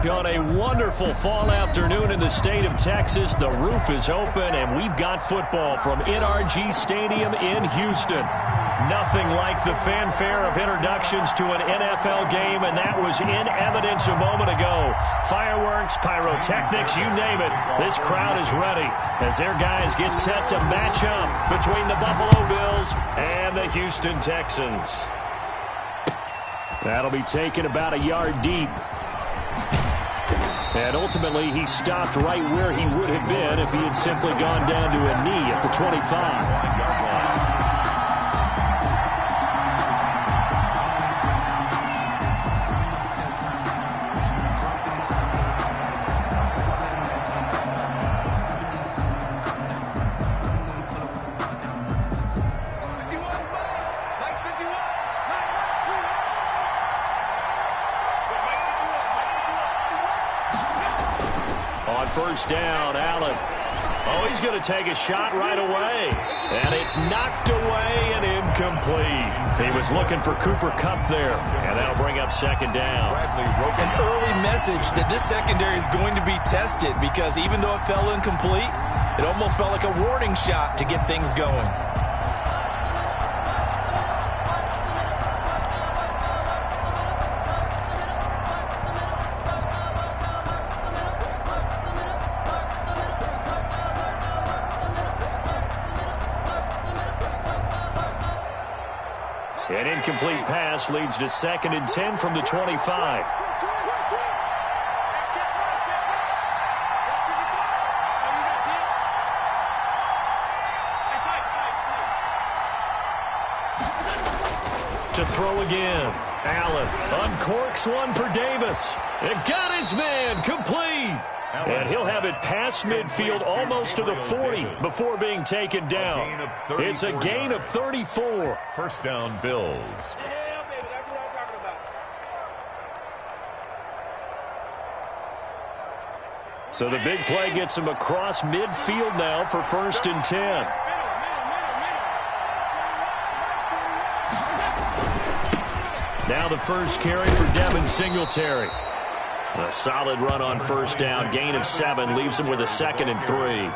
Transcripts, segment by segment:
On a wonderful fall afternoon in the state of Texas, the roof is open, and we've got football from NRG Stadium in Houston. Nothing like the fanfare of introductions to an NFL game, and that was in evidence a moment ago. Fireworks, pyrotechnics, you name it. This crowd is ready as their guys get set to match up between the Buffalo Bills and the Houston Texans. That'll be taken about a yard deep. And ultimately, he stopped right where he would have been if he had simply gone down to a knee at the 25. First down, Allen. Oh, he's going to take a shot right away. And it's knocked away and incomplete. He was looking for Cooper Kupp there. And that'll bring up second down. An early message that this secondary is going to be tested, because even though it fell incomplete, it almost felt like a warning shot to get things going. An incomplete pass leads to 2nd and 10 from the 25. To throw again. Allen uncorks one for Davis. It got his man complete. And he'll have it past midfield almost to the 40 before being taken down. It's a gain of 34. First down, Bills. So the big play gets him across midfield now for 1st and 10. Now the first carry for Devin Singletary. A solid run on first down. Gain of 7 leaves him with a 2nd and 3.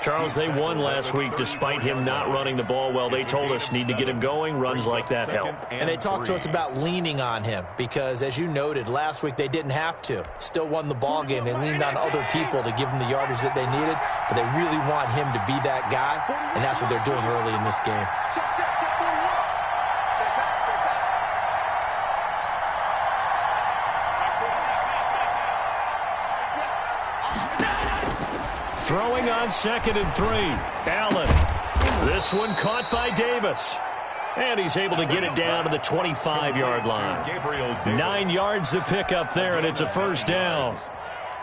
Charles, they won last week despite him not running the ball well. They told us need to get him going. Runs like that help. And they talked to us about leaning on him because, as you noted, last week they didn't have to. Still won the ball game. They leaned on other people to give them the yardage that they needed, but they really want him to be that guy, and that's what they're doing early in this game. Throwing on 2nd and 3. Allen. This one caught by Davis. And he's able to get it down to the 25-yard line. 9 yards to pick up there, and it's a first down.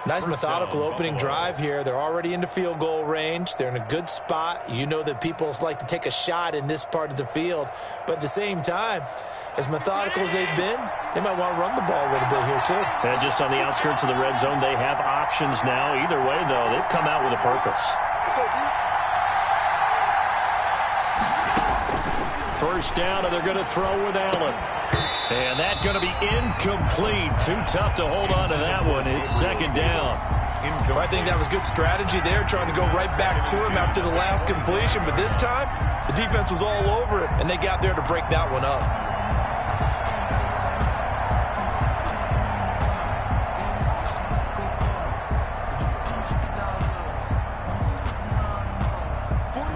Nice methodical opening drive here. They're already into field goal range. They're in a good spot. You know that people like to take a shot in this part of the field. But at the same time, as methodical as they've been, they might want to run the ball a little bit here, too. And just on the outskirts of the red zone, they have options now. Either way, though, they've come out with a purpose. Let's go, D. First down, and they're going to throw with Allen. And that's going to be incomplete. Too tough to hold on to that one. It's 2nd down. Well, I think that was good strategy there, trying to go right back to him after the last completion. But this time, the defense was all over it, and they got there to break that one up.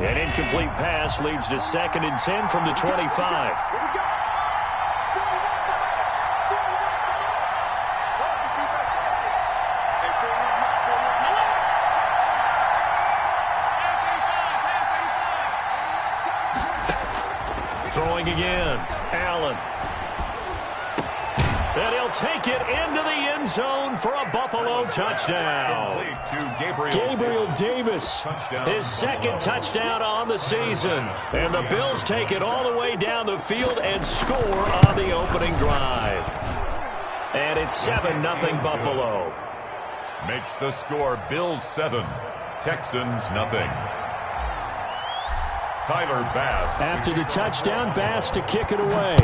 An incomplete pass leads to 2nd and 10 from the 25. Throwing again. Allen. And he'll take it into the end zone for a Buffalo touchdown. Gabriel Davis, his 2nd touchdown on the season. And the Bills take it all the way down the field and score on the opening drive. And it's 7-0 Buffalo. Makes the score Bills 7, Texans nothing. Tyler Bass. After the touchdown, Bass to kick it away.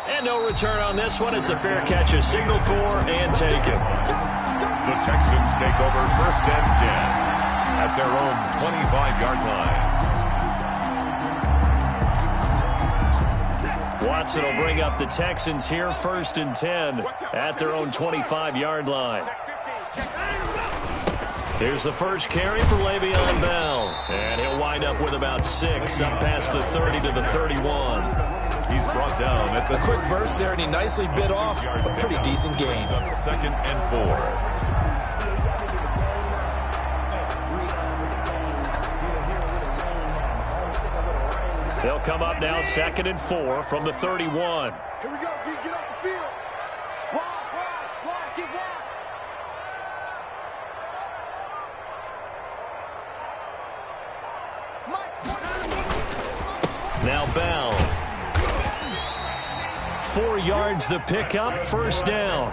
And And no return on this one as the fair catch is signaled for and taken. The Texans take over 1st and 10 at their own 25-yard line. Watson will bring up the Texans here 1st and 10 at their own 25-yard line. Here's the first carry for Le'Veon Bell. And he'll wind up with about 6 up past the 30 to the 31. He's brought down at the a quick burst there, and he nicely bit off a pretty decent gain. 2nd and 4. They'll come up now 2nd and 4 from the 31. Here we go, D. Get off the field. Wide, get wide. Now Bell. 4 yards the pickup, 1st down.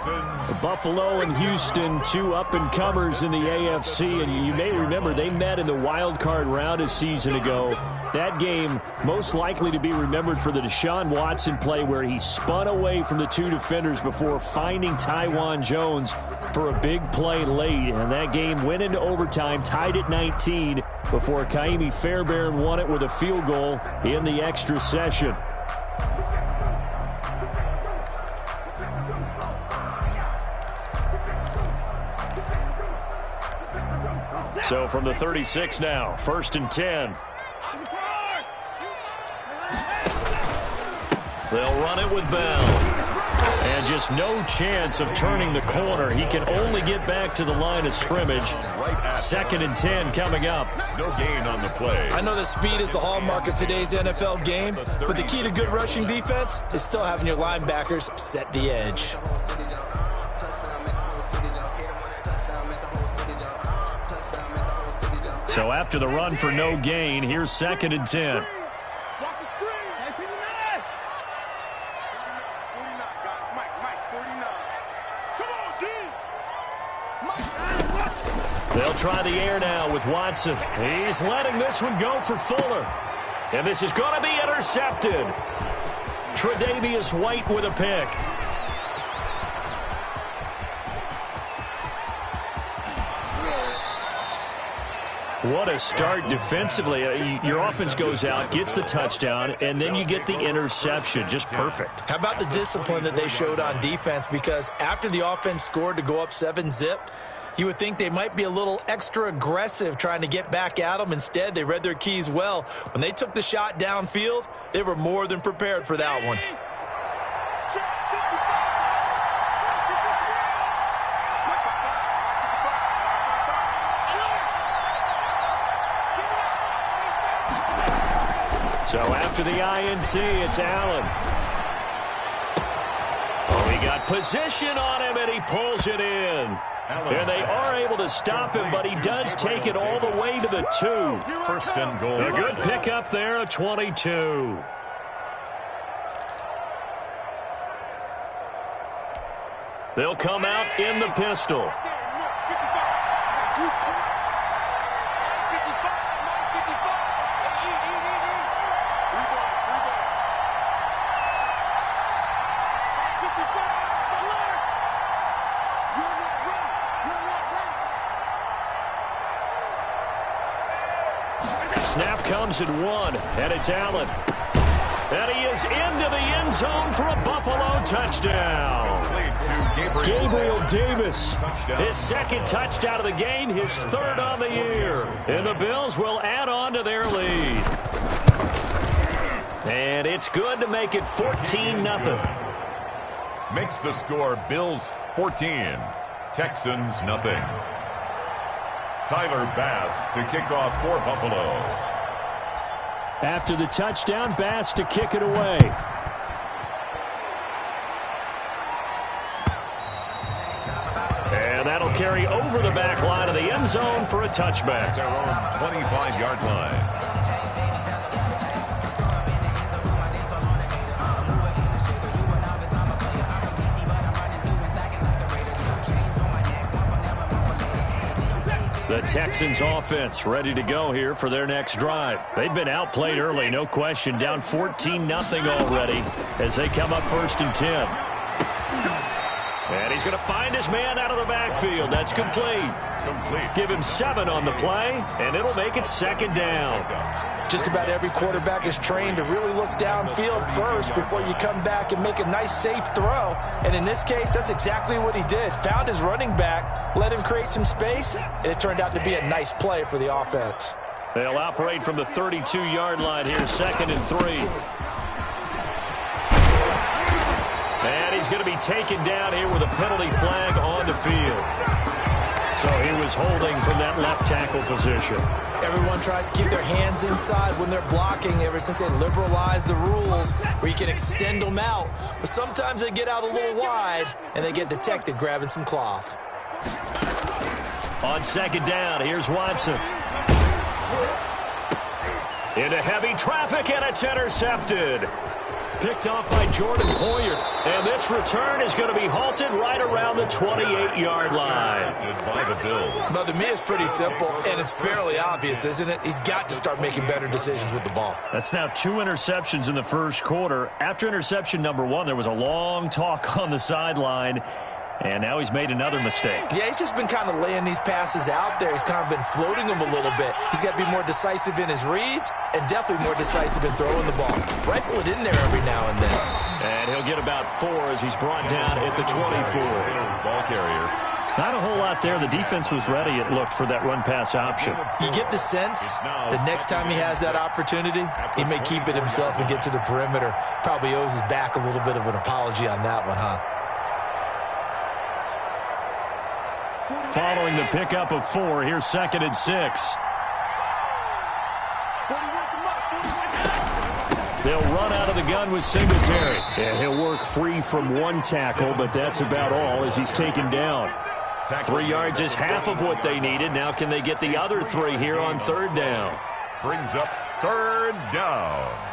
Buffalo and Houston, 2 up-and-comers in the AFC, and you may remember they met in the wild card round a season ago. That game most likely to be remembered for the Deshaun Watson play where he spun away from the 2 defenders before finding Tywan Jones for a big play late, and that game went into overtime, tied at 19 before Kaimi Fairbairn won it with a field goal in the extra session. So from the 36 now, 1st and 10. They'll run it with Bell. And just no chance of turning the corner. He can only get back to the line of scrimmage. 2nd and 10 coming up. No gain on the play. I know that speed is the hallmark of today's NFL game, but the key to good rushing defense is still having your linebackers set the edge. So after the run for no gain, here's 2nd and 10. Watch the screen. Hey, 49. 49, guys. Mike, 49. Come on, D. They'll try the air now with Watson. He's letting this one go for Fuller. And this is going to be intercepted. Tre'Davious White with a pick. What a start defensively. Your offense goes out, gets the touchdown, and then you get the interception. Just perfect. How about the discipline that they showed on defense? Because after the offense scored to go up 7-zip, you would think they might be a little extra aggressive trying to get back at them. Instead, they read their keys well. When they took the shot downfield, they were more than prepared for that one. So after the INT, it's Allen. Oh, he got position on him, and he pulls it in. And they are able to stop him, but he does take it all the way to the 2. 1st and goal. A good pickup there, a 22. They'll come out in the pistol. Snap comes at 1, and it's Allen. And he is into the end zone for a Buffalo touchdown. Gabriel Davis, his 2nd touchdown of the game, his 3rd on the year. And the Bills will add on to their lead. And it's good to make it 14-0. Makes the score Bills 14, Texans nothing. Tyler Bass to kick off for Buffalo. After the touchdown, Bass to kick it away. And that'll carry over the back line of the end zone for a touchback. Their own 25-yard line. The Texans offense ready to go here for their next drive. They've been outplayed early, no question, down 14-0 already as they come up 1st and 10. And he's going to find his man out of the backfield. That's complete. Give him 7 on the play, and it'll make it 2nd down. Just about every quarterback is trained to really look downfield first before you come back and make a nice, safe throw. And in this case, that's exactly what he did. Found his running back, let him create some space, and it turned out to be a nice play for the offense. They'll operate from the 32-yard line here, 2nd and 3. And he's going to be taken down here with a penalty flag on the field. So he was holding from that left tackle position. Everyone tries to keep their hands inside when they're blocking ever since they liberalized the rules where you can extend them out. But sometimes they get out a little wide and they get detected grabbing some cloth. On 2nd down, here's Watson. Into heavy traffic, and it's intercepted. Picked off by Jordan Poyer. And this return is going to be halted right around the 28-yard line. Well, to me, it's pretty simple, and it's fairly obvious, isn't it? He's got to start making better decisions with the ball. That's now 2 interceptions in the first quarter. After interception number 1, there was a long talk on the sideline. And now he's made another mistake. Yeah, he's just been kind of laying these passes out there. He's kind of been floating them a little bit. He's got to be more decisive in his reads and definitely more decisive in throwing the ball. Rifle it in there every now and then. And he'll get about 4 as he's brought down at the 24. Ball carrier. Not a whole lot there. The defense was ready, it looked, for that run-pass option. You get the sense the next time he has that opportunity, he may keep it himself and get to the perimeter. Probably owes his back a little bit of an apology on that one, huh? Following the pickup of 4, here's 2nd and 6. They'll run out of the gun with Singletary. And he'll work free from 1 tackle, but that's about all as he's taken down. 3 yards is half of what they needed. Now can they get the other 3 here on 3rd down? Brings up 3rd down.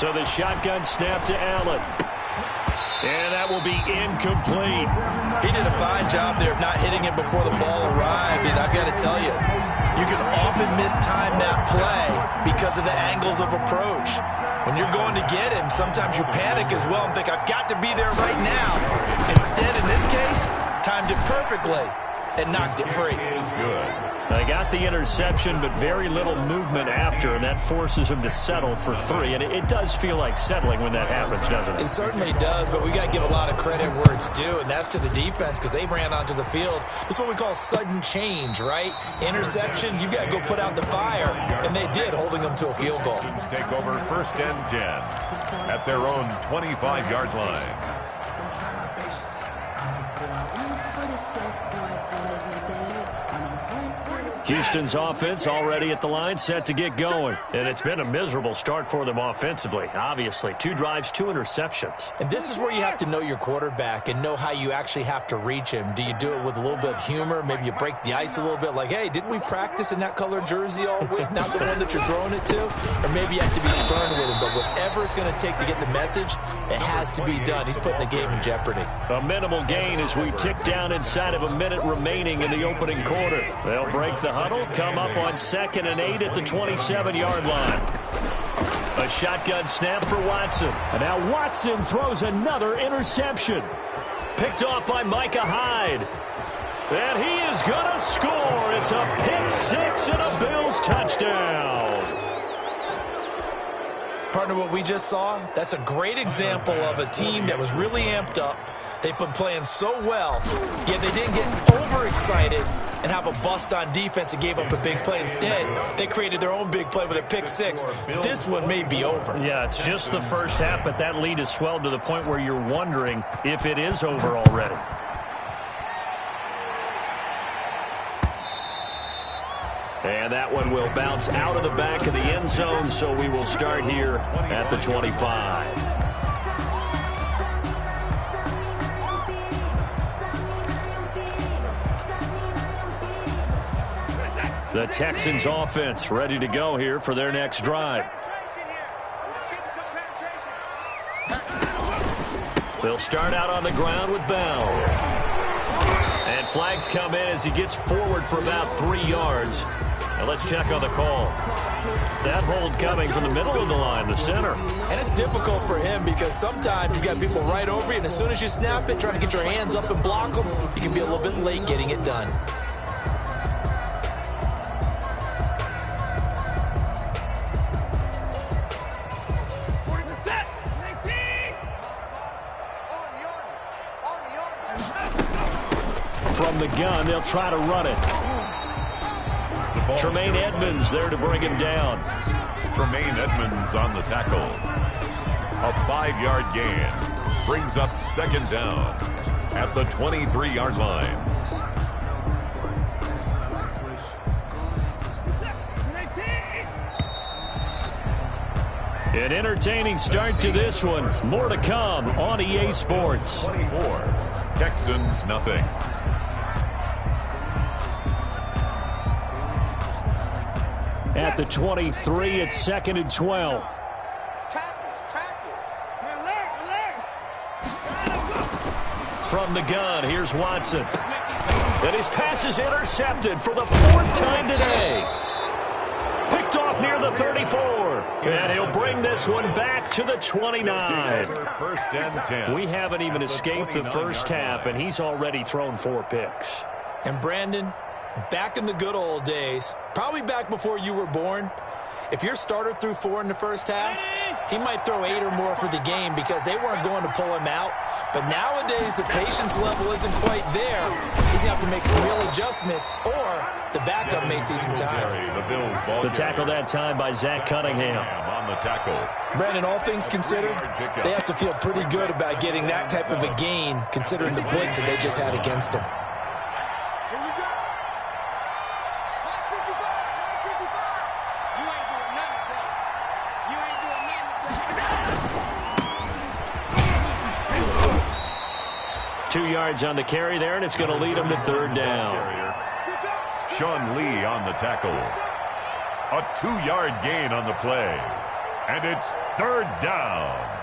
So the shotgun snap to Allen. And that will be incomplete. He did a fine job there of not hitting it before the ball arrived. And I've got to tell you, you can often mistime that play because of the angles of approach. When you're going to get him, sometimes you panic as well and think, I've got to be there right now. Instead, in this case, timed it perfectly and knocked it free. Is good. They got the interception, but very little movement after, and that forces him to settle for 3. And it does feel like settling when that happens, doesn't it? It certainly does, but we got to give a lot of credit where it's due, and that's to the defense because they ran onto the field. This is what we call sudden change, right? Interception, you got to go put out the fire, and they did, holding them to a field goal. Take over 1st and 10 at their own 25-yard line. Houston's offense already at the line, set to get going. And it's been a miserable start for them offensively, obviously. 2 drives, 2 interceptions. And this is where you have to know your quarterback and know how you actually have to reach him. Do you do it with a little bit of humor? Maybe you break the ice a little bit, like, hey, didn't we practice in that colored jersey all week, not the one that you're throwing it to? Or maybe you have to be stern with him. But whatever it's going to take to get the message, it has to be done. He's putting the game in jeopardy. A minimal gain as we tick down inside of a minute remaining in the opening quarter. They'll break the huddle, come up on 2nd and 8 at the 27-yard line. A shotgun snap for Watson. And now Watson throws another interception. Picked off by Micah Hyde. And he is going to score. It's a pick 6 and a Bills touchdown. Partner, what we just saw, that's a great example of a team that was really amped up. They've been playing so well, yet they didn't get overexcited and have a bust on defense and gave up a big play. Instead, they created their own big play with a pick 6. This one may be over. Yeah, it's just the first half, but that lead has swelled to the point where you're wondering if it is over already. And that one will bounce out of the back of the end zone, so we will start here at the 25. The Texans offense ready to go here for their next drive. They'll start out on the ground with Bell. And flags come in as he gets forward for about 3 yards. Now let's check on the call. That hold coming from the middle of the line, the center. And it's difficult for him because sometimes you got people right over you, and as soon as you snap it, trying to get your hands up and block them, you can be a little bit late getting it done. From the gun, they'll try to run it. Tremaine Edmonds there to bring him down. Tremaine Edmonds on the tackle. A 5-yard gain brings up second down at the 23-yard line. An entertaining start to this one. More to come on EA Sports. 24, Texans nothing. At the 23, it's 2nd and 12. From the gun, here's Watson. And his pass is intercepted for the 4th time today. Picked off near the 34. And he'll bring this one back to the 29. First and 10. We haven't even escaped the first half, and he's already thrown 4 picks. And Brandon, back in the good old days, probably back before you were born, if your starter threw 4 in the first half, he might throw 8 or more for the game because they weren't going to pull him out. But nowadays, the patience level isn't quite there. He's going to have to make some real adjustments, or the backup may see some time. The tackle that time by Zach Cunningham. On the tackle. Brandon, all things considered, they have to feel pretty good about getting that type of a gain, considering the blitz that they just had against them. 2 yards on the carry there, and it's going to lead him to 3rd down. Sean Lee on the tackle. A 2-yard gain on the play. And it's 3rd down.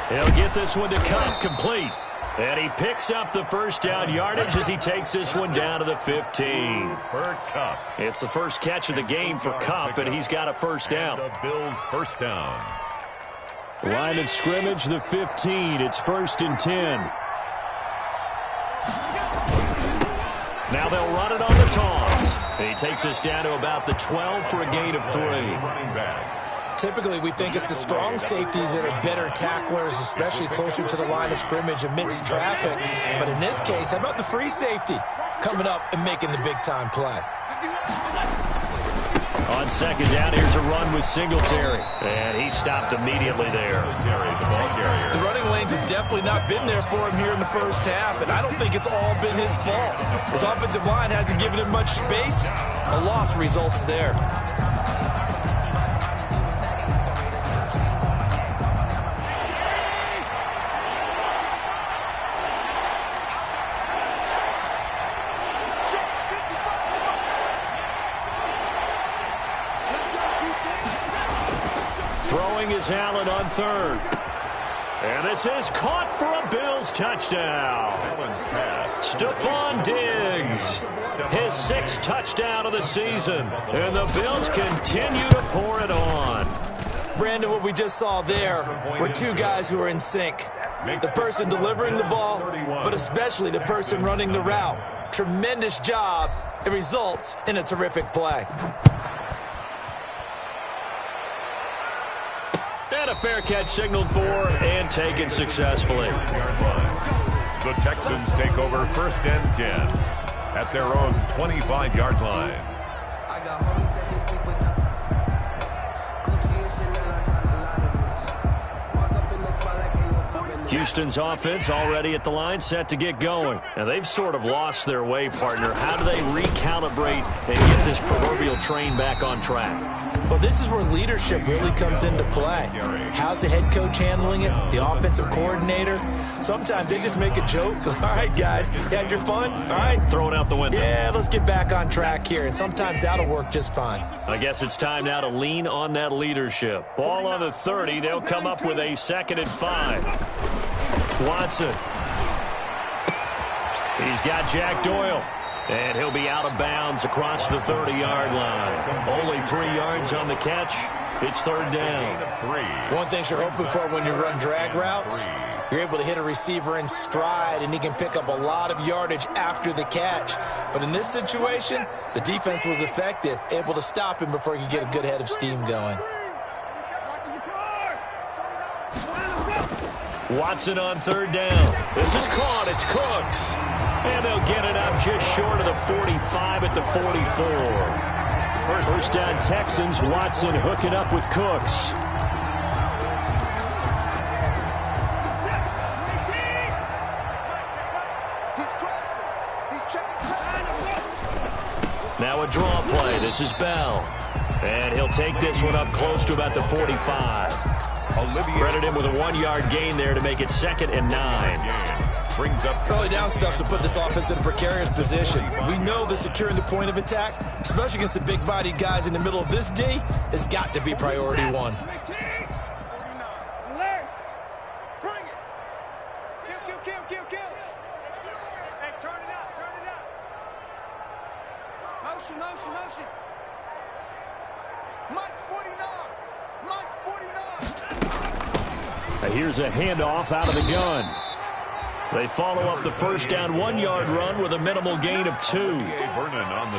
He'll get this one to Cup complete. And he picks up the 1st down yardage as he takes this one down to the 15. For Cup. It's the first catch of the game for Cup, and he's got a 1st down. The Bills' 1st down. Line of scrimmage, the 15. It's 1st and 10. Now they'll run it on the toss. He takes us down to about the 12 for a gain of 3. Running back. Typically, we think it's the strong safeties that are better tacklers, especially closer to the line of scrimmage amidst traffic. But in this case, how about the free safety coming up and making the big-time play? On 2nd down, here's a run with Singletary. And he stopped immediately there. The running lanes have definitely not been there for him here in the first half, and I don't think it's all been his fault. His offensive line hasn't given him much space. A loss results there. Throwing is Allen on 3rd. And this is caught for a Bills touchdown. Stephon Diggs, his 6th touchdown of the season. And the Bills continue to pour it on. Brandon, what we just saw there were 2 guys who are in sync. The person delivering the ball, but especially the person running the route. Tremendous job. It results in a terrific play. And a fair catch signaled for and taken successfully. The Texans take over 1st and 10 at their own 25-yard line. Houston's offense already at the line, set to get going. Now, they've sort of lost their way, partner. How do they recalibrate and get this proverbial train back on track? Well, this is where leadership really comes into play. How's the head coach handling it? The offensive coordinator? Sometimes they just make a joke. All right, guys, you had your fun? All right. Throw it out the window. Yeah, let's get back on track here. And sometimes that'll work just fine. I guess it's time now to lean on that leadership. Ball on the 30. They'll come up with a 2nd and 5. Watson. He's got Jack Doyle. And he'll be out of bounds across the 30-yard line. Only 3 yards on the catch. It's 3rd down. One thing you're hoping for when you run drag routes, you're able to hit a receiver in stride, and he can pick up a lot of yardage after the catch. But in this situation, the defense was effective, able to stop him before he could get a good head of steam going. Watson on 3rd down. This is caught. It's Cooks. And they'll get it up just short of the 45 at the 44. First down Texans. Watson hooking up with Cooks. Now a draw play. This is Bell. And he'll take this one up close to about the 45. Credit him with a 1-yard gain there to make it 2nd and 9. Brings up early down stuff to put this offense in a precarious position. We know that securing the point of attack, especially against the big-bodied guys in the middle of this D, has got to be priority 1. Bring it. Kill. Hey, turn it out. Motion. Mike's 49. Here's a handoff out of the gun. They follow up the first down 1-yard run with a minimal gain of 2.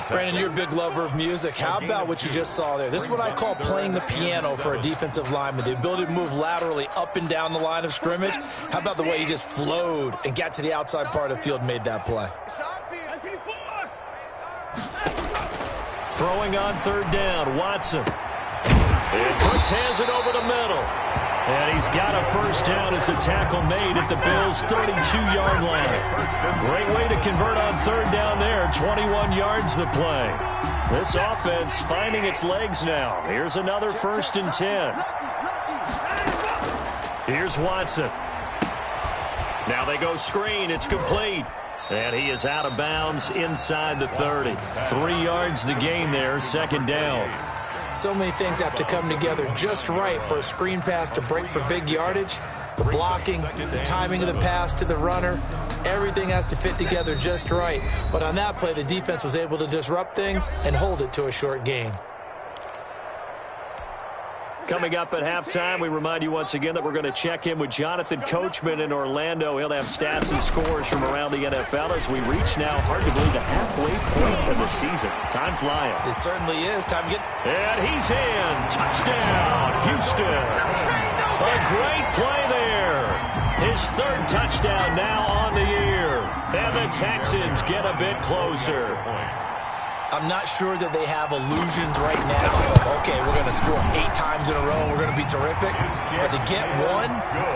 Brandon, you're a big lover of music. How about what you just saw there? This is what I call playing the piano for a defensive lineman. The ability to move laterally up and down the line of scrimmage. How about the way he just flowed and got to the outside part of the field and made that play? Throwing on 3rd down, Watson. And Cooks has it over the middle. And he's got a first down as a tackle made at the Bills' 32-yard line. Great way to convert on 3rd down there. 21 yards the play. This offense finding its legs now. Here's another 1st and 10. Here's Watson. Now they go screen. It's complete. And he is out of bounds inside the 30. 3 yards the gain there. 2nd down. So many things have to come together just right for a screen pass to break for big yardage. The blocking, the timing of the pass to the runner, everything has to fit together just right. But on that play, the defense was able to disrupt things and hold it to a short gain. Coming up at halftime, we remind you once again that we're going to check in with Jonathan Coachman in Orlando. He'll have stats and scores from around the NFL as we reach now, hard to believe, the halfway point of the season. Time flying. It certainly is. Time to get... And he's in. Touchdown, Houston. A great play there. His 3rd touchdown now on the year. And the Texans get a bit closer. I'm not sure that they have illusions right now. Okay, we're going to score 8 times in a row. We're going to be terrific. But to get 1,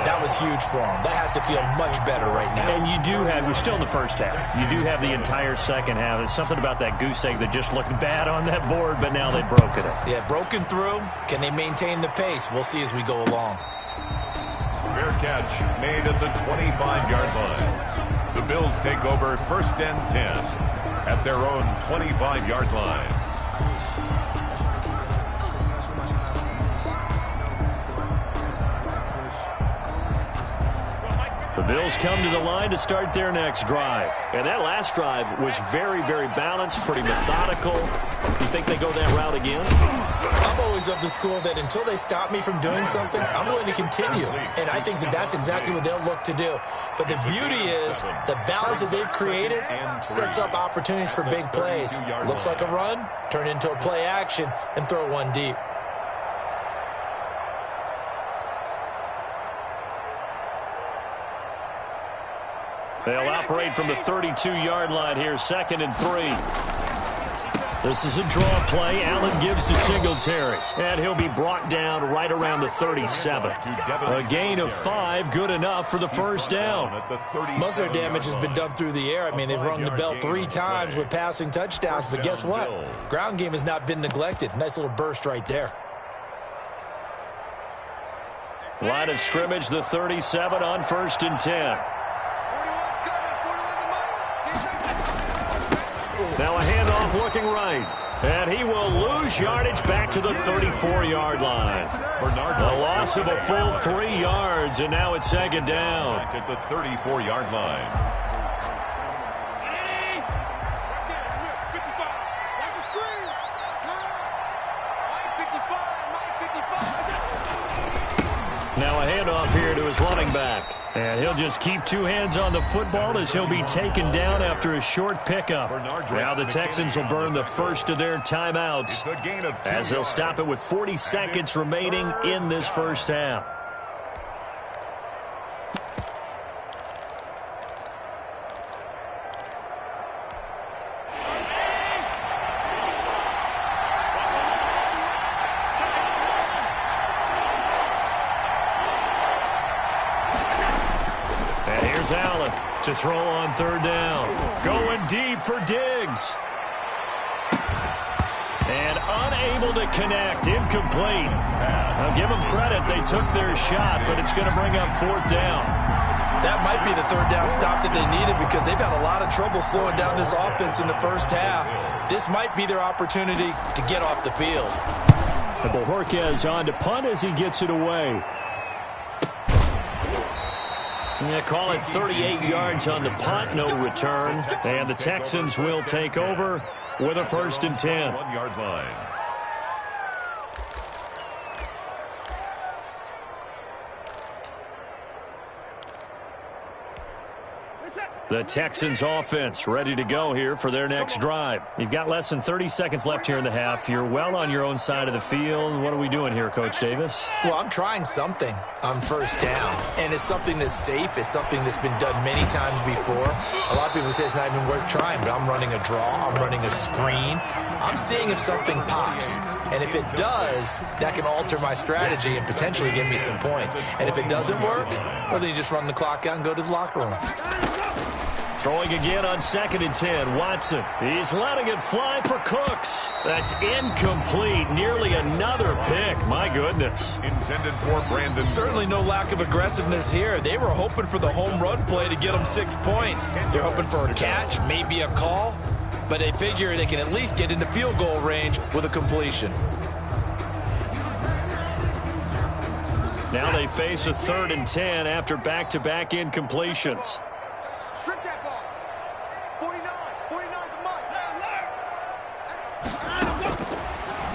that was huge for them. That has to feel much better right now. And you do have, we're still in the first half. You do have the entire second half. There's something about that goose egg that just looked bad on that board, but now they've broken it. Yeah, broken through. Can they maintain the pace? We'll see as we go along. Fair catch made at the 25-yard line. The Bills take over 1st and 10. At their own 25-yard line. The Bills come to the line to start their next drive. And that last drive was very, very balanced, pretty methodical. You think they go that route again? I'm always of the school that until they stop me from doing something, I'm going to continue. And I think that that's exactly what they'll look to do. But the beauty is the balance that they've created sets up opportunities for big plays. Looks like a run, turn into a play action, and throw 1 deep. They'll operate from the 32-yard line here, 2nd and 3. This is a draw play. Allen gives to Singletary, and he'll be brought down right around the 37. A gain of 5, good enough for the first down. Most of their damage has been done through the air. I mean, they've rung the bell 3 times with passing touchdowns, but guess what? Ground game has not been neglected. Nice little burst right there. Line of scrimmage, the 37 on 1st and 10. Now a handoff looking right. And he will lose yardage back to the 34-yard line. A loss of a full 3 yards, and now it's 2nd down. Back at the 34-yard line. Now a handoff here to his running back. And he'll just keep 2 hands on the football as he'll be taken down after a short pickup. Now the Texans will burn the first of their timeouts as they'll stop it with 40 seconds remaining in this first half. Allen to throw on 3rd down. Going deep for Diggs. And unable to connect. Incomplete. I'll give them credit. They took their shot, but it's going to bring up 4th down. That might be the 3rd down stop that they needed because they've had a lot of trouble slowing down this offense in the first half. This might be their opportunity to get off the field. And Bojorquez on to punt as he gets it away. Yeah, call it 38 yards on the punt, no return. And the Texans will take over with a 1st and 10. 1-yard line. The Texans offense ready to go here for their next drive. You've got less than 30 seconds left here in the half. You're well on your own side of the field. What are we doing here, Coach Davis? Well, I'm trying something on 1st down, and it's something that's safe. It's something that's been done many times before. A lot of people say it's not even worth trying, but I'm running a draw. I'm running a screen. I'm seeing if something pops. And if it does, that can alter my strategy and potentially give me some points. And if it doesn't work, well, then you just run the clock out and go to the locker room. Throwing again on 2nd and 10. Watson. He's letting it fly for Cooks. That's incomplete. Nearly another pick. My goodness. Intended for Brandon. Certainly no lack of aggressiveness here. They were hoping for the home run play to get them 6 points. They're hoping for a catch, maybe a call. But they figure they can at least get into field goal range with a completion. Now they face a 3rd and 10 after back-to-back incompletions. Strip that ball. 49 to Mike.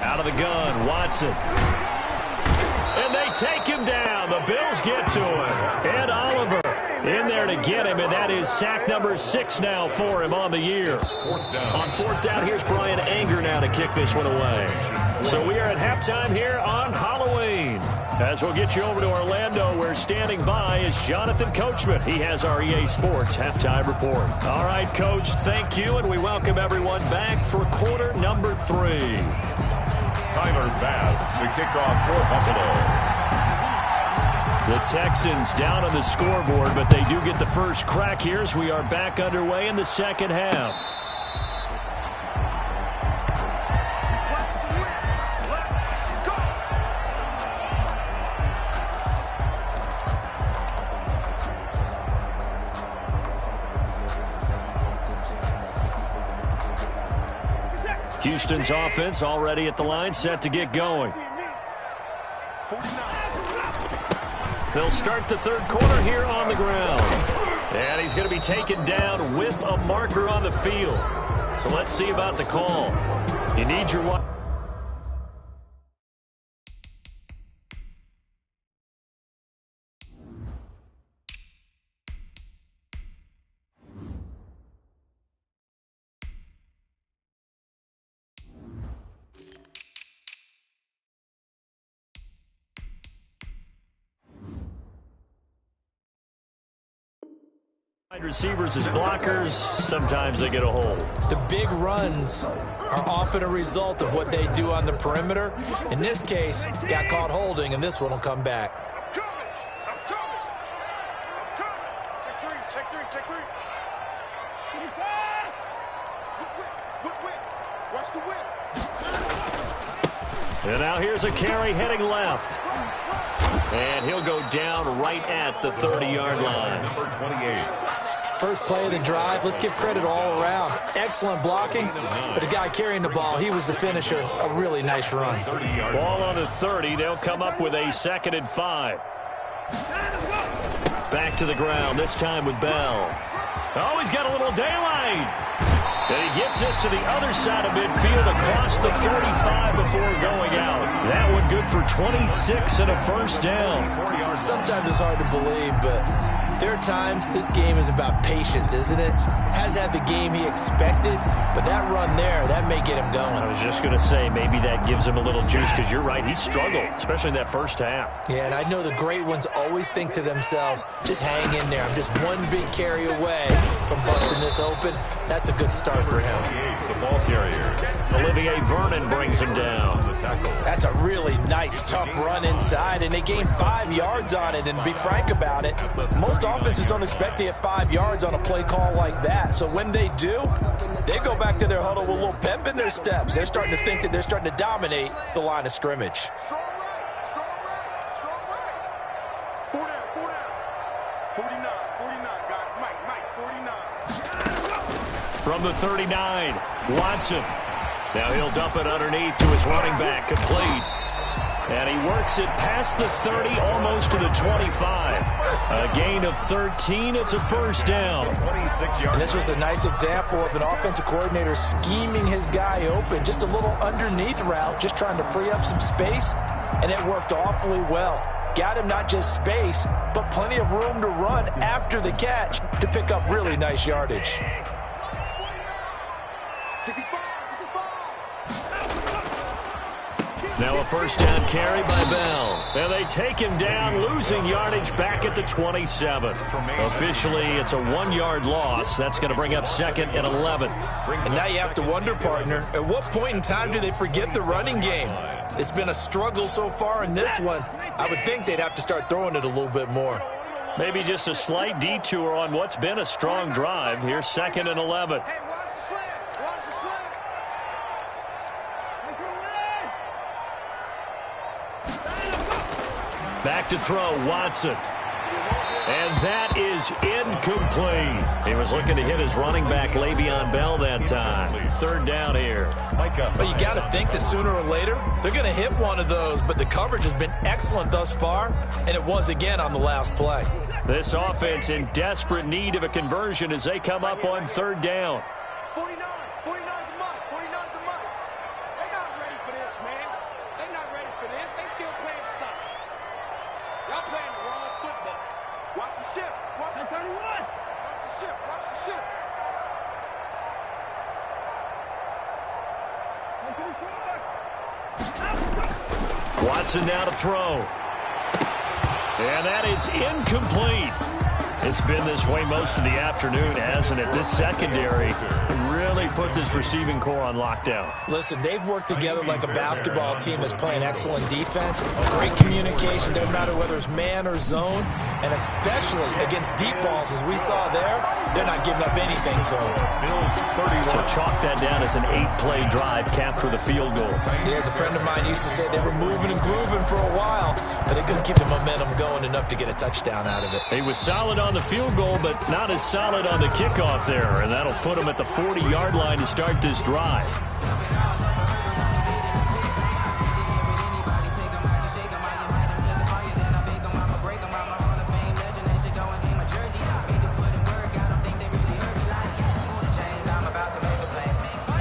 Out of the gun, Watson. And they take him down. The Bills get to him. And Oliver in there to get him, and that is sack number 6 now for him on the year. On 4th down, here's Brian Anger now to kick this one away. So we are at halftime here on Halloween. As we'll get you over to Orlando, where standing by is Jonathan Coachman. He has our EA Sports halftime report. All right, Coach, thank you, and we welcome everyone back for quarter number 3. Tyler Bass to kick off for Buffalo. The Texans down on the scoreboard, but they do get the first crack here as we are back underway in the second half. Houston's offense already at the line, set to get going. They'll start the 3rd quarter here on the ground. And he's going to be taken down with a marker on the field. So let's see about the call. You need your... Wide receivers as blockers, sometimes they get a hold. The big runs are often a result of what they do on the perimeter. In this case, got caught holding, and this one will come back. Check three. Whip. Watch the whip. And now here's a carry heading left. And he'll go down right at the 30-yard line. Number 28. First play of the drive, let's give credit all around. Excellent blocking, but the guy carrying the ball, he was the finisher. A really nice run. Ball on the 30. They'll come up with a 2nd and 5. Back to the ground, this time with Bell. Oh, he's got a little daylight. And he gets us to the other side of midfield across the 45 before going out. That one good for 26 and a first down. Sometimes it's hard to believe, but there are times this game is about patience, isn't it? Has had the game he expected, but that run there, that may get him going. I was just going to say, maybe that gives him a little juice, because you're right, he struggled, especially in that first half. Yeah, and I know the great ones always think to themselves, just hang in there. I'm just one big carry away from busting this open. That's a good start for him. The ball carrier. Olivier Vernon brings him down. That's a really nice, tough run inside, and they gained 5 yards on it. And to be frank about it, most offenses don't expect to get 5 yards on a play call like that. So when they do, they go back to their huddle with a little pep in their steps. They're starting to think that they're starting to dominate the line of scrimmage. Strong right. 4 down. 49, guys. Mike, 49. From the 39, Watson. Now he'll dump it underneath to his running back, complete. And he works it past the 30, almost to the 25. A gain of 13, it's a first down. 26 yards. And this was a nice example of an offensive coordinator scheming his guy open. Just a little underneath route, just trying to free up some space, and it worked awfully well. Got him not just space, but plenty of room to run after the catch to pick up really nice yardage. 65. Now a first down carry by Bell. And they take him down, losing yardage back at the 27. Officially, it's a 1-yard loss. That's going to bring up 2nd and 11. And now you have to wonder, partner, at what point in time do they forget the running game? It's been a struggle so far in this one. I would think they'd have to start throwing it a little bit more. Maybe just a slight detour on what's been a strong drive. Here's 2nd and 11. Hey, watch the slant. Back to throw, Watson. And that is incomplete. He was looking to hit his running back, Le'Veon Bell, that time. 3rd down here. But you got to think that sooner or later, they're going to hit one of those. But the coverage has been excellent thus far, and it was again on the last play. This offense in desperate need of a conversion as they come up on 3rd down. 49 to Mike. They're not ready for this, man. They're not ready for this. They still playing soccer. Y'all playing the wrong football. Watch the ship. Watch the 31. Watch the ship. Watson now to throw. And that is incomplete. It's been this way most of the afternoon, hasn't it? This secondary really put this receiving core on lockdown. Listen, they've worked together like a basketball team that's playing excellent defense. Great communication, doesn't matter whether it's man or zone. And especially against deep balls, as we saw there, they're not giving up anything to them. So chalk that down as an 8-play drive capped with a field goal. Yeah, as a friend of mine used to say, they were moving and grooving for a while, but they couldn't keep the momentum going enough to get a touchdown out of it. He was solid on the field goal, but not as solid on the kickoff there, and that'll put him at the 40-yard line to start this drive.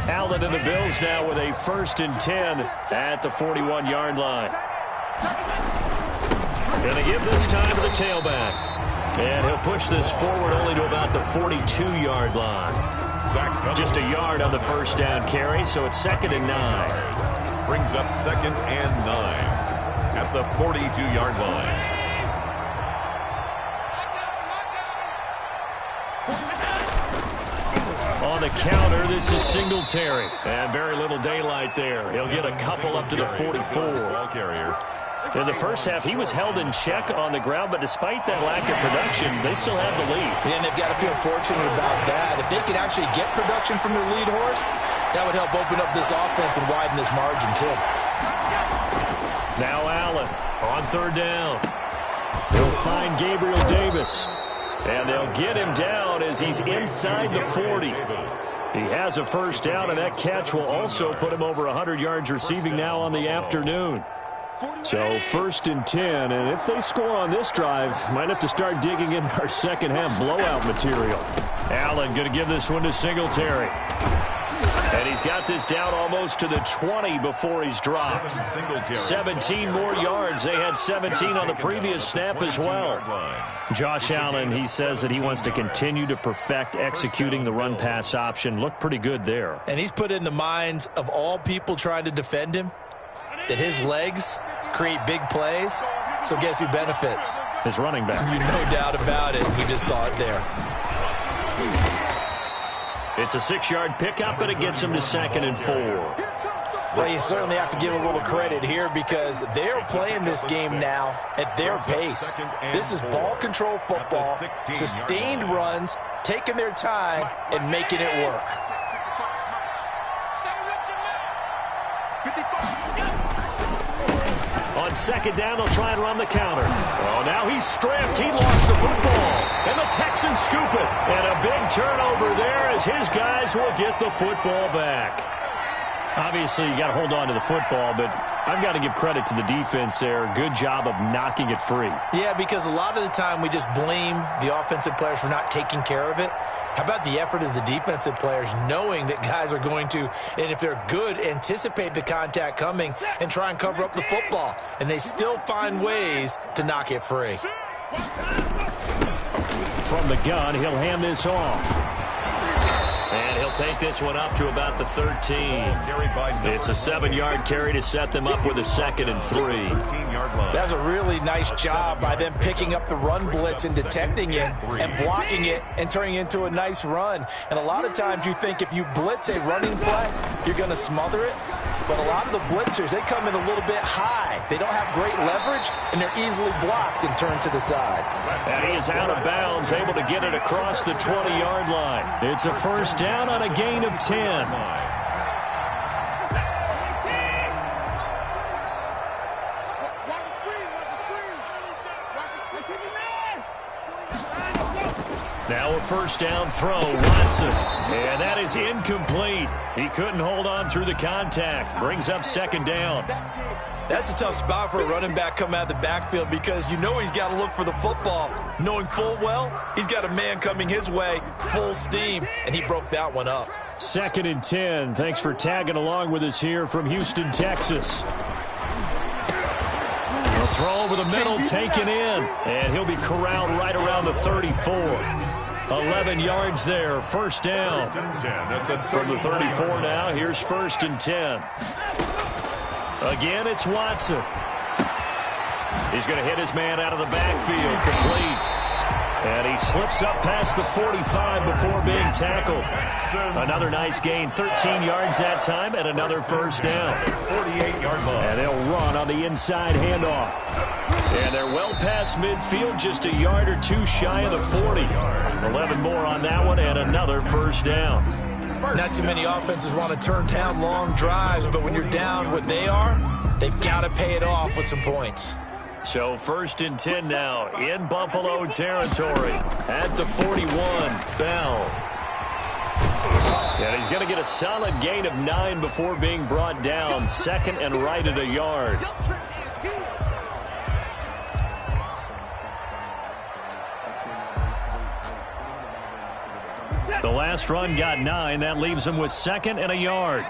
Allen and the Bills now with a 1st and 10 at the 41-yard line. Going to give this time to the tailback. And he'll push this forward only to about the 42-yard line. Just a yard on the first down carry, so it's 2nd and 9. Brings up 2nd and 9 at the 42-yard line. the counter. This is Singletary. And very little daylight there. He'll get a couple up to the 44. In the first half, he was held in check on the ground, but despite that lack of production, they still have the lead. And they've got to feel fortunate about that. If they could actually get production from their lead horse, that would help open up this offense and widen this margin, too. Now Allen on third down. They'll find Gabriel Davis. And they'll get him down as he's inside the 40. He has a first down, and that catch will also put him over 100 yards receiving now on the afternoon. So 1st and 10, and if they score on this drive, might have to start digging in our second half blowout material. Allen going to give this one to Singletary. And he's got this down almost to the 20 before he's dropped. 17 more yards. They had 17 on the previous snap as well. Josh Allen, he says that he wants to continue to perfect executing the run-pass option. Looked pretty good there. And he's put in the minds of all people trying to defend him that his legs create big plays. So guess who benefits? His running back. No doubt about it. We just saw it there. It's a 6-yard pickup, but it gets him to 2nd and 4. Well, you certainly have to give a little credit here because they're playing this game now at their pace. This is ball control football, sustained runs, taking their time, and making it work. On 2nd down, they'll try and run the counter. Oh, now he's stripped. He lost the football. And the Texans scoop it. And a big turnover there as his guys will get the football back. Obviously, you got to hold on to the football, but I've got to give credit to the defense there. Good job of knocking it free. Yeah, because a lot of the time we just blame the offensive players for not taking care of it. How about the effort of the defensive players knowing that guys are going to, and if they're good, anticipate the contact coming and try and cover up the football. And they still find ways to knock it free. From the gun, he'll hand this off. And he'll take this one up to about the 13. It's a 7-yard carry to set them up with a 2nd and 3. That's a really nice job by them picking up the run blitz and detecting it and blocking it and turning it into a nice run. And a lot of times you think if you blitz a running play, you're going to smother it. But a lot of the blitzers, they come in a little bit high. They don't have great leverage, and they're easily blocked and turned to the side. And he is out of bounds, able to get it across the 20-yard line. It's a first down on a gain of 10. Now a first down throw, Watson. And that is incomplete. He couldn't hold on through the contact. Brings up 2nd down. That's a tough spot for a running back coming out of the backfield because you know he's got to look for the football, knowing full well he's got a man coming his way, full steam, and he broke that one up. 2nd and 10. Thanks for tagging along with us here from Houston, Texas. He'll throw over the middle, taken in, and he'll be corralled right around the 34. 11 yards there, first down. From the 34 now, here's 1st and 10. Again, it's Watson. He's going to hit his man out of the backfield, complete. And he slips up past the 45 before being tackled. Another nice gain, 13 yards that time, and another first down. 48-yard line. And they'll run on the inside handoff. And they're well past midfield, just a yard or two shy of the 40. 11 more on that one, and another first down. Not too many offenses want to turn down long drives, but when you're down what they are, they've got to pay it off with some points. So 1st and 10 now in Buffalo territory at the 41. Bell. And he's going to get a solid gain of 9 before being brought down. 2nd and right at a yard. The last run got 9. That leaves him with 2nd and a yard.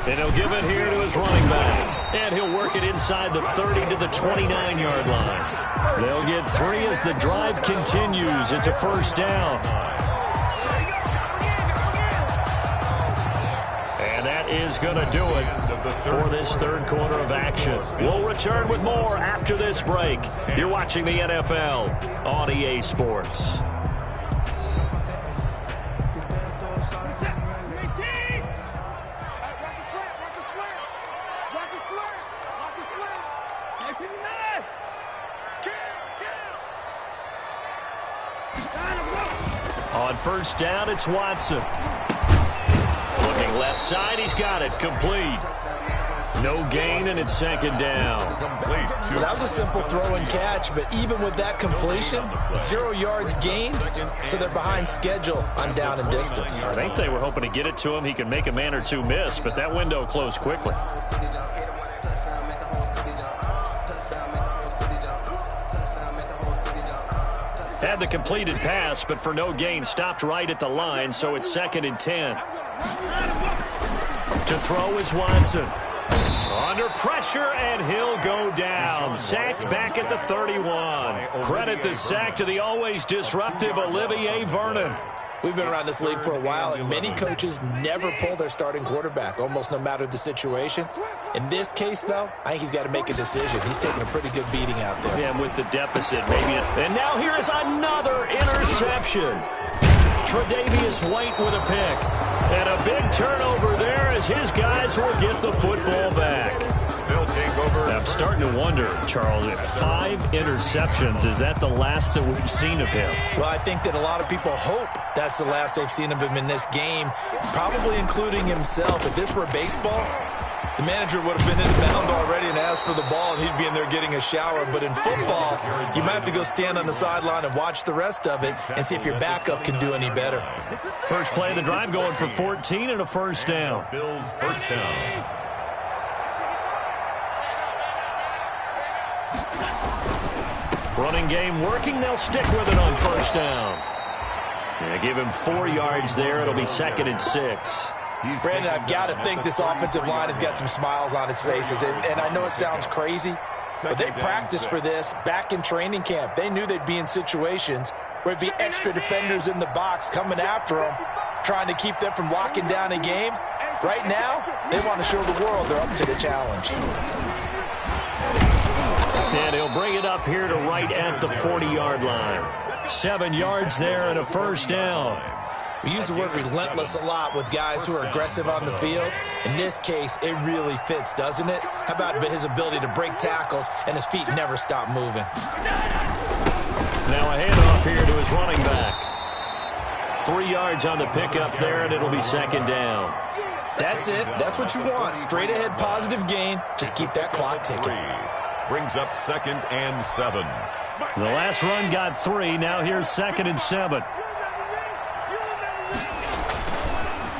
And he'll give it here to his running back. And he'll work it inside the 30 to the 29-yard line. They'll get 3 as the drive continues. It's a first down. And that is going to do it for this third quarter of action. We'll return with more after this break. You're watching the NFL on EA Sports. first down, it's Watson. Looking left side, he's got it. Complete. No gain, and it's second down. Complete. Well, that was a simple throw and catch, but even with that completion, 0 yards gained, so they're behind schedule on down and distance. I think they were hoping to get it to him. He could make a man or two miss, but that window closed quickly. Had the completed pass, but for no gain, stopped right at the line, so it's 2nd and 10. To throw is Watson. Under pressure, and he'll go down. Sacked back at the 31. Credit the sack to the always disruptive Olivier Vernon. We've been around this league for a while, and many coaches never pull their starting quarterback, almost no matter the situation. In this case, though, I think he's got to make a decision. He's taking a pretty good beating out there. Yeah, and with the deficit, maybe. And now here is another interception. Tre'Davious White with a pick. And a big turnover there as his guys will get the football back. They'll take over. I'm starting to wonder, Charles, if 5 interceptions, is that the last that we've seen of him? Well, I think that a lot of people hope that's the last they've seen of him in this game, probably including himself. If this were baseball, the manager would have been in the mound already and asked for the ball, and he'd be in there getting a shower. But in football, you might have to go stand on the sideline and watch the rest of it and see if your backup can do any better. First play of the drive going for 14 and a first down. Bills first down. Running game working. They'll stick with it on first down. Yeah, give him 4 yards there. It'll be 2nd and 6. Brandon, I've got to think this offensive line has got some smiles on its faces. And I know it sounds crazy, but they practiced for this back in training camp. They knew they'd be in situations where it'd be extra defenders in the box coming after them, trying to keep them from locking down a game. Right now, they want to show the world they're up to the challenge. And he'll bring it up here to right at the 40-yard line. 7 yards there and a first down. We use the word relentless a lot with guys who are aggressive on the field. In this case, it really fits, doesn't it? How about his ability to break tackles and his feet never stop moving? Now a handoff here to his running back. 3 yards on the pickup there, and it'll be 2nd down. That's it. That's what you want. Straight ahead positive gain. Just keep that clock ticking. Brings up 2nd and 7. The last run got 3. Now here's 2nd and 7.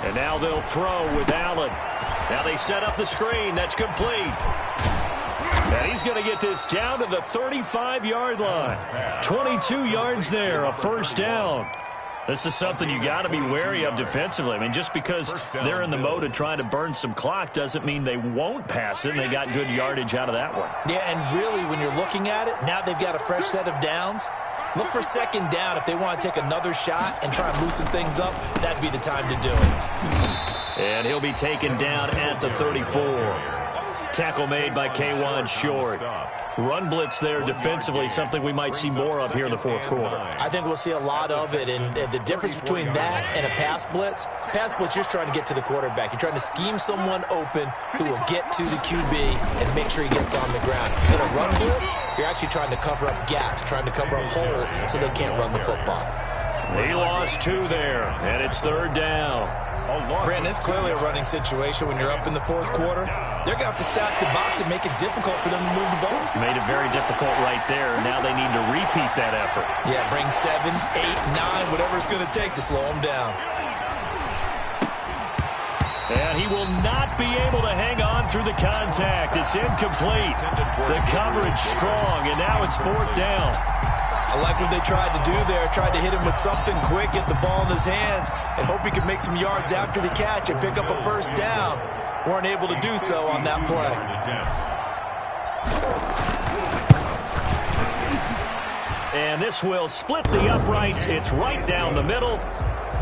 And now they'll throw with Allen. Now they set up the screen. That's complete. And he's going to get this down to the 35-yard line. 22 yards there, a first down. This is something you got to be wary of defensively. I mean, just because they're in the mode of trying to burn some clock doesn't mean they won't pass it, and they got good yardage out of that one. Yeah, and really, when you're looking at it, now they've got a fresh set of downs. Look for 2nd down. If they want to take another shot and try and loosen things up, that'd be the time to do it. And he'll be taken down at the 34. Tackle made by K'Wan Short. Run blitz there defensively, something we might see more of here in the 4th quarter. I think we'll see a lot of it, and the difference between that and a pass blitz, you're just trying to get to the quarterback. You're trying to scheme someone open who will get to the QB and make sure he gets on the ground. In a run blitz, you're actually trying to cover up gaps, trying to cover up holes so they can't run the football. He lost 2 there, and it's 3rd down. Brandon, it's clearly a running situation when you're up in the 4th quarter. They're going to have to stack the box and make it difficult for them to move the ball. Made it very difficult right there. Now they need to repeat that effort. Yeah, bring 7, 8, 9, whatever it's going to take to slow them down. And he will not be able to hang on through the contact. It's incomplete. The coverage strong, and now it's 4th down. I like what they tried to do there. Tried to hit him with something quick, get the ball in his hands, and hope he could make some yards after the catch and pick up a first down. Weren't able to do so on that play. And this will split the uprights. It's right down the middle,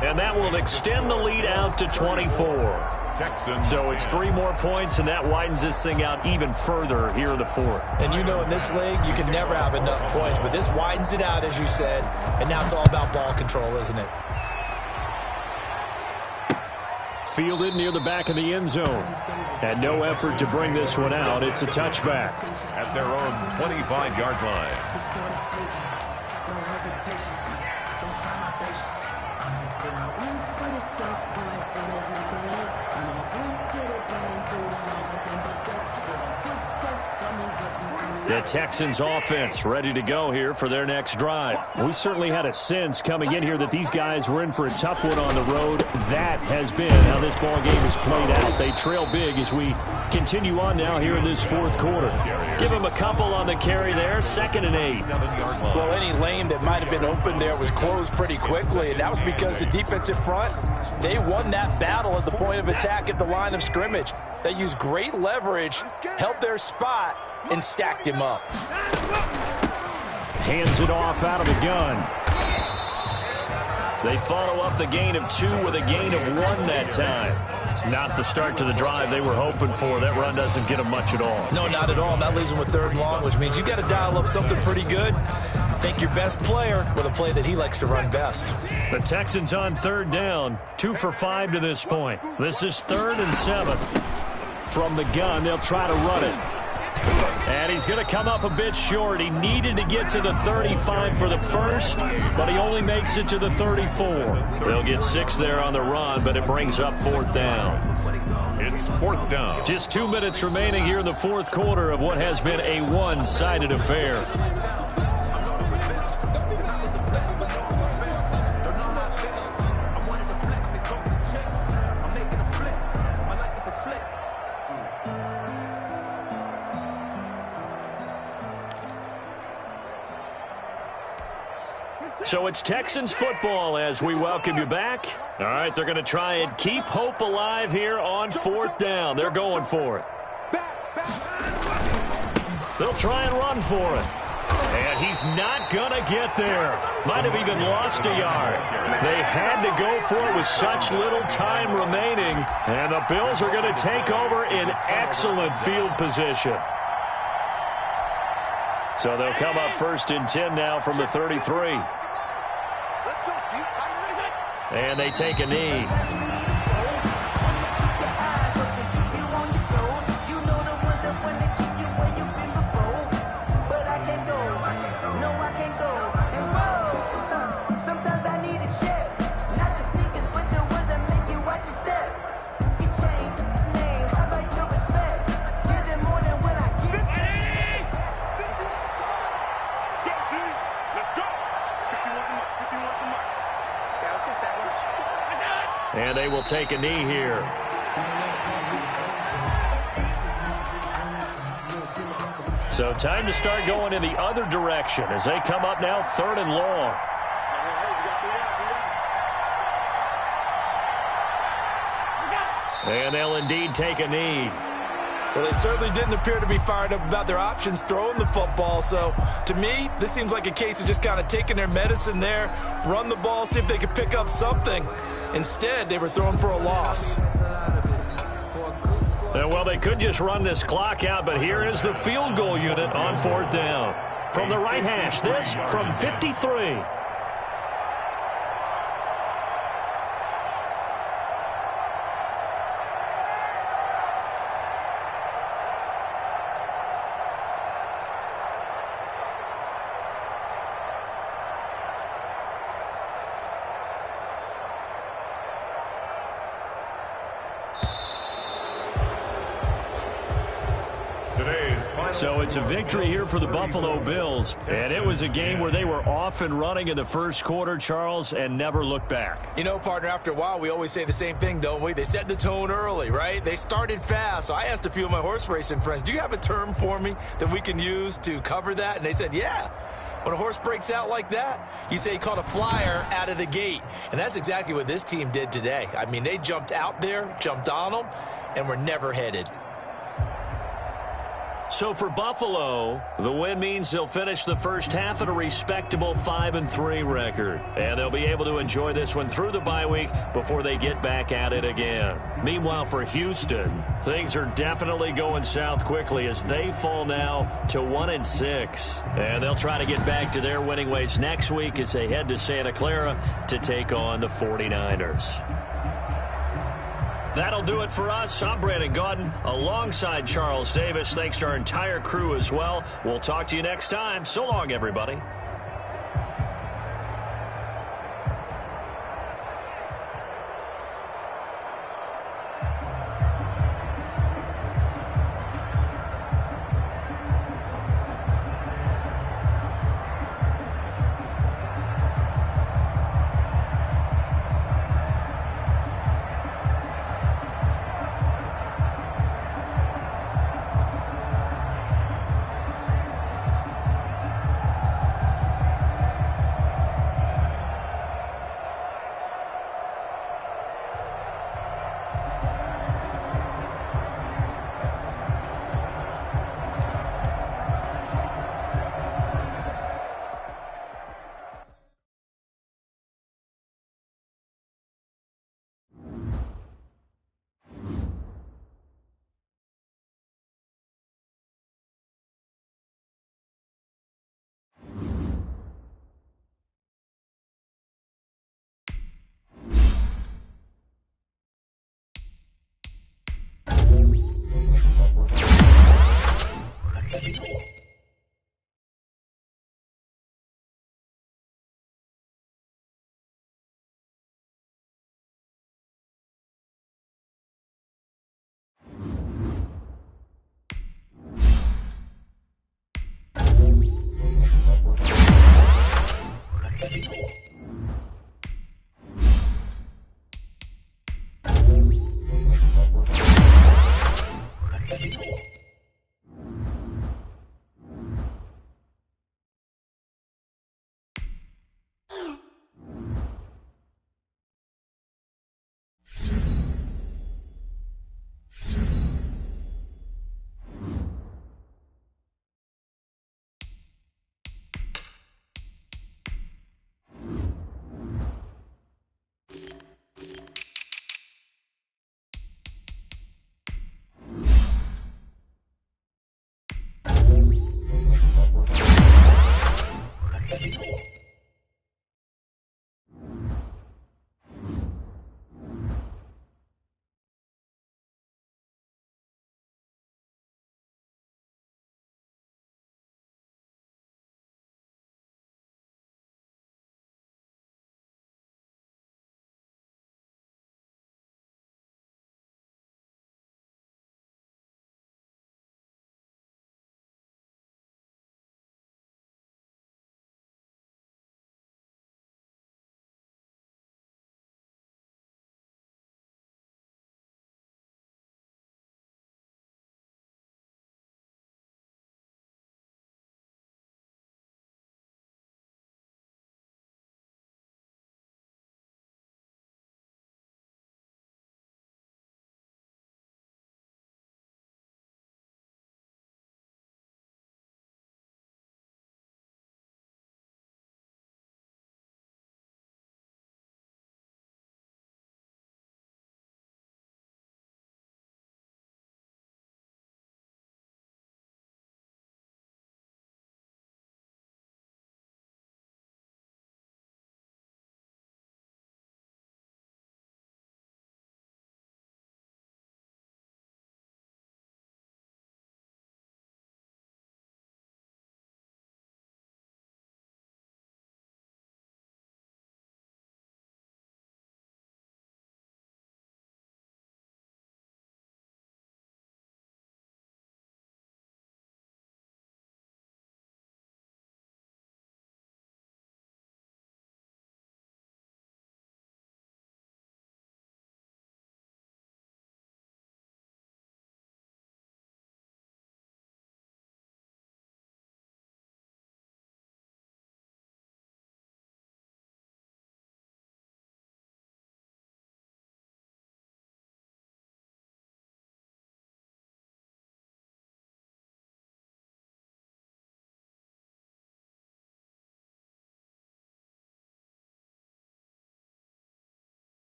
and that will extend the lead out to 24. Texans. So it's 3 more points, and that widens this thing out even further here in the 4th. And you know, in this league, you can never have enough points, but this widens it out, as you said, and now it's all about ball control, isn't it? Fielded near the back of the end zone. And no effort to bring this one out. It's a touchback. At their own 25-yard line. The Texans offense ready to go here for their next drive. We certainly had a sense coming in here that these guys were in for a tough one on the road. That has been how this ball game is played out. They trail big as we continue on now here in this fourth quarter. Give them a couple on the carry there, 2nd and 8. Well, any lane that might have been open there was closed pretty quickly, and that was because the defensive front, they won that battle at the point of attack at the line of scrimmage. They used great leverage, held their spot, and stacked him up. Hands it off out of the gun. They follow up the gain of 2 with a gain of 1 that time. Not the start to the drive they were hoping for. That run doesn't get them much at all. No, not at all. That leaves them with 3rd and long, which means you got to dial up something pretty good. Think your best player with a play that he likes to run best. The Texans on 3rd down, 2 for 5 to this point. This is 3rd and 7. From the gun, they'll try to run it. And he's going to come up a bit short. He needed to get to the 35 for the first, but he only makes it to the 34. They'll get 6 there on the run, but it brings up 4th down. It's 4th down. Just 2 minutes remaining here in the fourth quarter of what has been a one-sided affair. So it's Texans football as we welcome you back. All right, they're going to try and keep hope alive here on 4th down. They're going for it. They'll try and run for it. And he's not going to get there. Might have even lost a yard. They had to go for it with such little time remaining. And the Bills are going to take over in excellent field position. So they'll come up 1st and 10 now from the 33. And they take a knee. And they will take a knee here. So time to start going in the other direction as they come up now 3rd and long. And they'll indeed take a knee. Well, they certainly didn't appear to be fired up about their options throwing the football. So, to me, this seems like a case of just kind of taking their medicine there, run the ball, see if they could pick up something. Instead, they were throwing for a loss. Well, they could just run this clock out, but here is the field goal unit on 4th down. From the right hash, this from 53. So it's a victory here for the Buffalo Bills, and it was a game where they were off and running in the first quarter, Charles, and never looked back. You know, partner, after a while, we always say the same thing, don't we? They set the tone early, right? They started fast. So I asked a few of my horse racing friends, do you have a term for me that we can use to cover that? And they said, yeah. When a horse breaks out like that, you say he caught a flyer out of the gate. And that's exactly what this team did today. I mean, they jumped out there, jumped on them, and were never headed. So for Buffalo, the win means they'll finish the first half at a respectable 5-3 record. And they'll be able to enjoy this one through the bye week before they get back at it again. Meanwhile, for Houston, things are definitely going south quickly as they fall now to 1-6. And they'll try to get back to their winning ways next week as they head to Santa Clara to take on the 49ers. That'll do it for us. I'm Brandon Gaudin alongside Charles Davis. Thanks to our entire crew as well. We'll talk to you next time. So long, everybody.